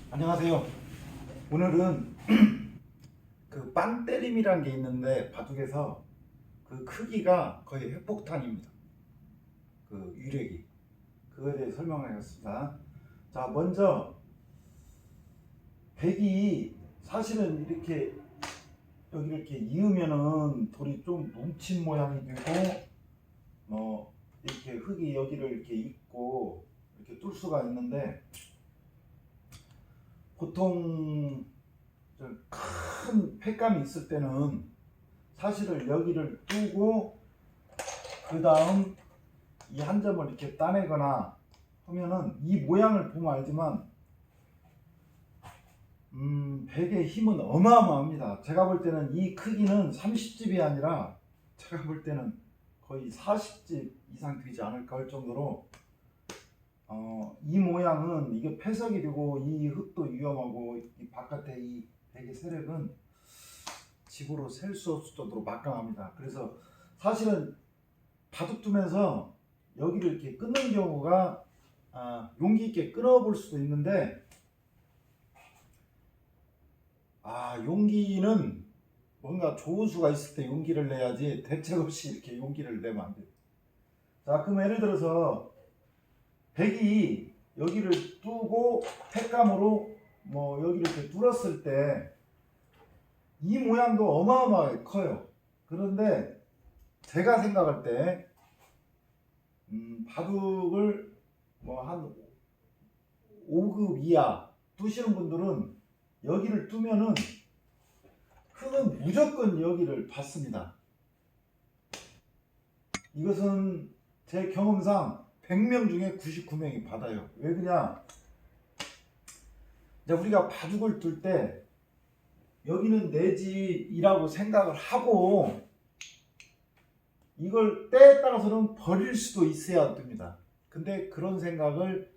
안녕하세요. 오늘은 그 빵때림이란 게 있는데 바둑에서 그 크기가 거의 핵폭탄입니다. 그 위력이. 그거에 대해 설명하겠습니다. 자, 먼저 백이 사실은 이렇게 여기를 이렇게 이으면은 돌이 좀 뭉친 모양이 되고 이렇게 흙이 여기를 이렇게 잇고 이렇게 뚫 수가 있는데 보통 큰 팩감이 있을 때는 사실은 여기를 뚜고 그 다음 이 한 점을 이렇게 따내거나 하면은 이 모양을 보면 알지만 백의 힘은 어마어마합니다. 제가 볼 때는 이 크기는 30집이 아니라 제가 볼 때는 거의 40집 이상 되지 않을까 할 정도로 이 모양은 이게 폐석이 되고 이 흙도 위험하고 이 바깥에 이 백의 세력은 집으로 셀 수 없을 정도로 막강합니다. 그래서 사실은 바둑 두면서 여기를 이렇게 끊는 경우가 용기 있게 끊어볼 수도 있는데 용기는 뭔가 좋은 수가 있을 때 용기를 내야지 대책 없이 이렇게 용기를 내면 안 돼요. 자, 그럼 예를 들어서 백이 여기를 뚜고 팩감으로 여기를 이렇게 뚫었을 때 이 모양도 어마어마하게 커요. 그런데 제가 생각할 때 바둑을 한 5급 이하 두시는 분들은 여기를 두면은 흙은 무조건 여기를 받습니다. 이것은 제 경험상 100명 중에 99명이 받아요. 왜 그러냐? 이제 우리가 바둑을 둘 때 여기는 내 집이라고 생각을 하고 이걸 때에 따라서는 버릴 수도 있어야 됩니다. 근데 그런 생각을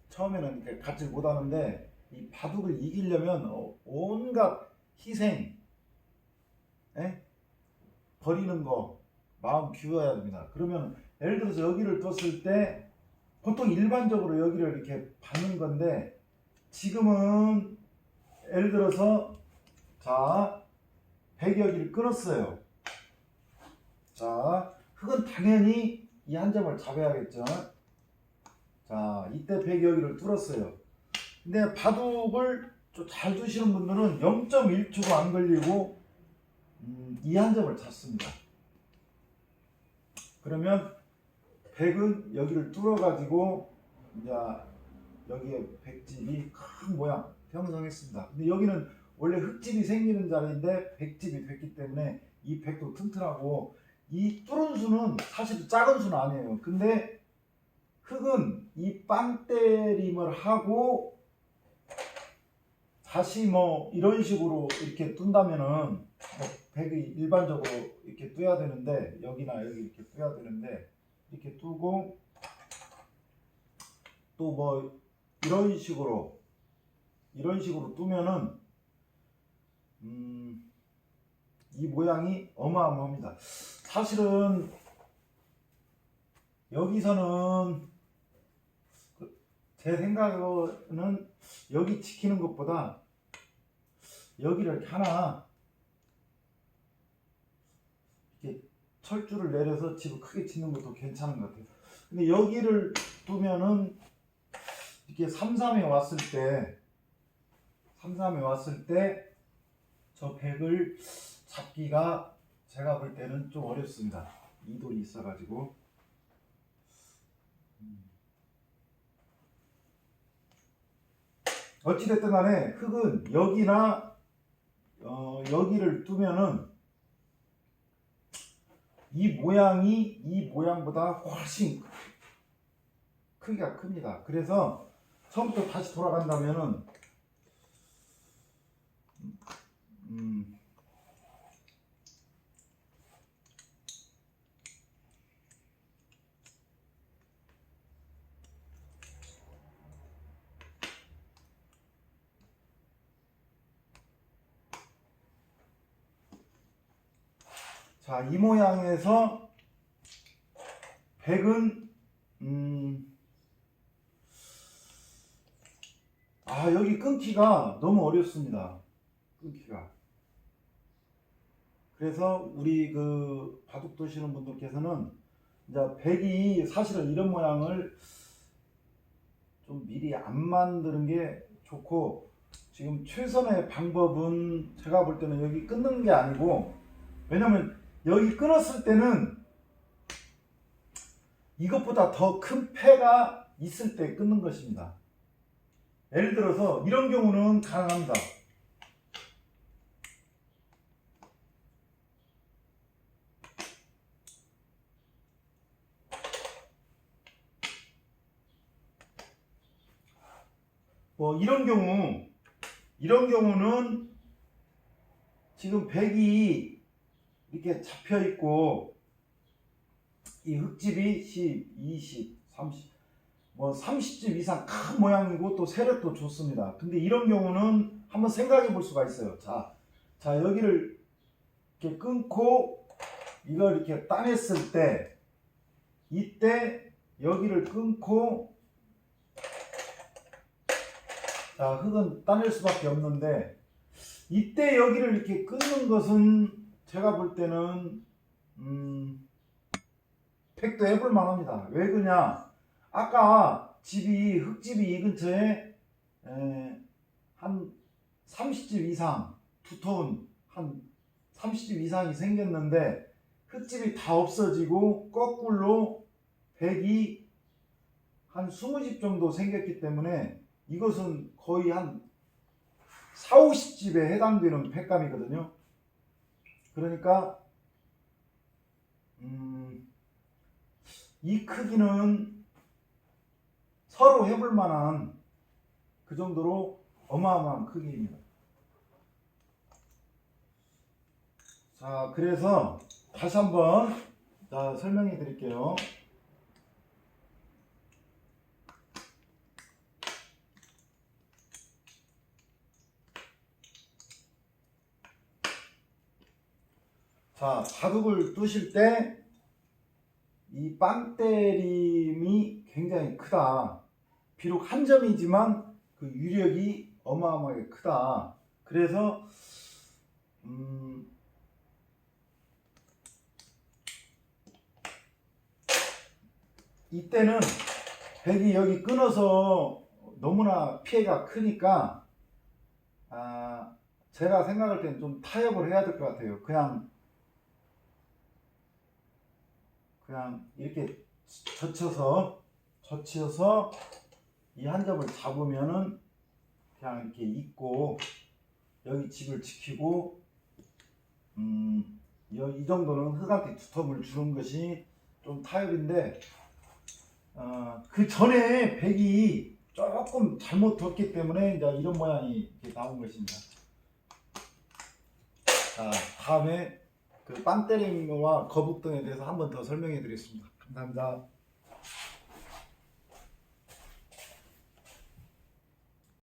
처음에는 이렇게 갖지 못하는데 이 바둑을 이기려면 온갖 희생, 버리는 거 마음 비워야 됩니다. 그러면 예를 들어서 여기를 뒀을 때 보통 일반적으로 여기를 이렇게 받는 건데 지금은 예를 들어서 자, 백이 여기를 끊었어요. 자, 흙은 당연히 이 한 점을 잡아야겠죠. 자, 이때 백이 여기를 뚫었어요. 근데 바둑을 좀 잘 두시는 분들은 0.1초도 안 걸리고 이 한 점을 잡습니다. 그러면 백은 여기를 뚫어가지고 이제 여기에 백집이 큰 모양 형성했습니다. 근데 여기는 원래 흙집이 생기는 자리인데 백집이 됐기 때문에 이 백도 튼튼하고 이 뚫은 수는 사실 작은 수는 아니에요. 근데 흙은 이 빵때림을 하고 다시 이런 식으로 이렇게 둔다면은 백이 일반적으로 이렇게 뚫어야 되는데 여기나 여기 이렇게 뚫어야 되는데 이렇게 뚫고 또 이런 식으로 뚜면은 이 모양이 어마어마합니다. 사실은 여기서는 제 생각은 여기 지키는 것보다 여기를 이렇게 하나 이렇게 철줄을 내려서 집을 크게 짓는 것도 괜찮은 것 같아요. 근데 여기를 두면은 이렇게 3-3에 왔을 때 저 백을 잡기가 제가 볼 때는 좀 어렵습니다. 이 돌이 있어가지고 어찌됐든 간에 흙은 여기나 여기를 두면은 이 모양이 이 모양보다 훨씬 크기가 큽니다. 그래서 처음부터 다시 돌아간다면은 자, 이 모양에서 백은 여기 끊기가 너무 어렵습니다. 끊기가. 그래서 우리 그 바둑 두시는 분들께서는 이제 백이 사실은 이런 모양을 좀 미리 안 만드는 게 좋고, 지금 최선의 방법은 제가 볼 때는 여기 끊는 게 아니고, 왜냐면 여기 끊었을 때는 이것보다 더 큰 패가 있을 때 끊는 것입니다. 예를 들어서 이런 경우는 가능합니다. 뭐 이런 경우는 지금 백이 이렇게 잡혀 있고, 이 흙집이 10, 20, 30, 뭐 30집 이상 큰 모양이고 또 세력도 좋습니다. 근데 이런 경우는 한번 생각해 볼 수가 있어요. 자 여기를 이렇게 끊고 이걸 이렇게 따냈을 때, 이때 여기를 끊고, 자 흙은 따낼 수밖에 없는데, 이때 여기를 이렇게 끊는 것은 제가 볼 때는 팩도 해볼 만합니다. 왜 그러냐? 아까 흙집이 이 근처에 한 30집 이상, 두터운 한 30집 이상이 생겼는데, 흙집이 다 없어지고 거꾸로 백이 한 20집 정도 생겼기 때문에 이것은 거의 한 4, 50집에 해당되는 팩감이거든요. 그러니까 이 크기는 서로 해볼 만한 그 정도로 어마어마한 크기입니다. 자, 그래서 다시 한번 설명해 드릴게요. 자, 바둑을 두실 때 이 빵때림이 굉장히 크다. 비록 한 점이지만 그 위력이 어마어마하게 크다. 그래서 이때는 백이 여기 끊어서 너무나 피해가 크니까 제가 생각할 때는 좀 타협을 해야 될 것 같아요. 그냥 이렇게 젖혀서 이 한 점을 잡으면은 그냥 이렇게 있고, 여기 집을 지키고, 이 정도는 흙한테 두텀을 주는 것이 좀 타협인데, 그 전에 백이 조금 잘못 뒀기 때문에 이제 이런 모양이 이렇게 나온 것입니다. 자, 다음에 그 빵때림과 거북등에 대해서 한 번 더 설명해 드리겠습니다. 감사합니다.